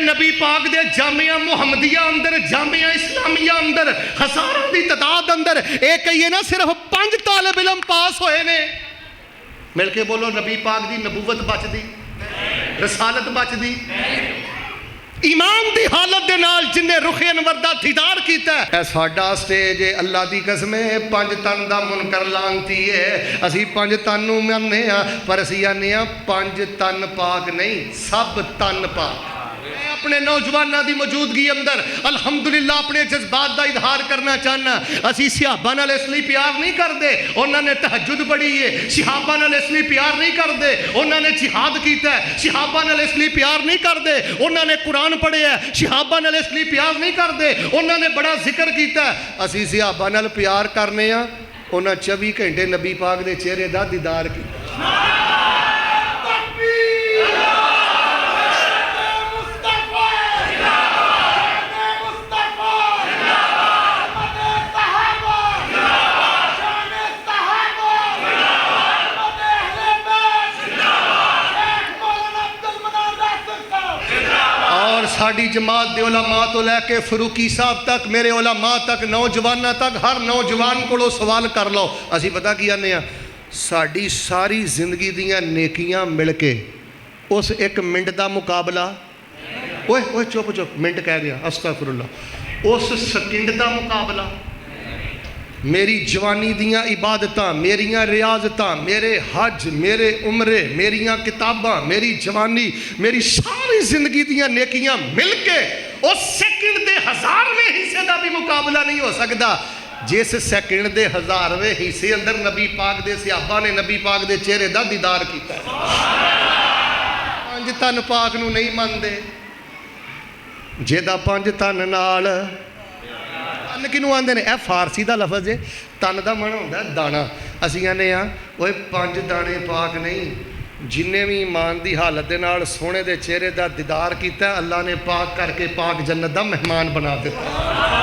नबी पाक दे जामिया मुहम्मदिया अंदर जामिया इस्लामिया अंदर हज़ारों की तादाद अंदर ये कहिए ना सिर्फ 5 तालिब इलम पास होए ने। मिल के बोलो नबी पाक की नबूवत बचदी, रसालत बचदी, ईमान की हालत के नाल जिन्हें रुखे अनवर का दीदार किया है। साडा स्टेज है अल्लाह की कसम है 5 तन का मुनकर लानती है। असी 5 तन नूं मानने पर असी आने 5 तन पाक नहीं सब तन पाक। अपने नौजवानों की मौजूदगी अंदर अल्हम्दुलिल्लाह अपने जज्बात का इजहार करना चाहना। असी सहाबा नाल इसलिए प्यार नहीं करते उन्होंने तहज्जुद पढ़ी है, सहाबा नाल इसलिए प्यार नहीं करते उन्होंने जिहाद किया है, सहाबा नाल इसलिए प्यार नहीं करते उन्होंने कुरान पढ़िया है, सहाबा नाल इसलिए प्यार नहीं करते उन्होंने बड़ा जिक्र किया। असी सहाबा नाल प्यार करने उन्हें 24 घंटे नबी पाक के चेहरे का दीदार किया। साड़ी जमात दे उलमा तो लैके फरूकी साहब तक मेरे उलमा तक नौजवानों तक हर नौजवान को सवाल कर लो। असी पता की आने साड़ी सारी जिंदगी दियां नेकियां मिल के उस 1 मिनट का मुकाबला ओए ओए चुप चुप मिनट कह गया अस्तगफिरुल्लाह उस सेकंड का मुकाबला मेरी जवानी दियां इबादतां मेरियां रियाजतां मेरे हज मेरे उमरे मेरियां किताबां मेरी जवानी मेरी सारी जिंदगी दियां नेकियां मिल के उस सेकंड के 1000वें हिस्से का भी मुकाबला नहीं हो सकता जिस सेकंड के 1000वें हिस्से अंदर नबी पाक के सहाबा ने नबी पाक के चेहरे का दीदार किया। 5 तन पाक नूं नहीं मनते जेदा 5 तन नाल तन किनू आते हैं। फारसी का लफज है तन का मन होता दाना। असी आने वो 5 दाने पाक नहीं जिन्हें भी ईमान की हालत के नाल सोने के चेहरे का दीदार किया अल्लाह ने पाक करके पाक जन्नत का मेहमान बना दिता।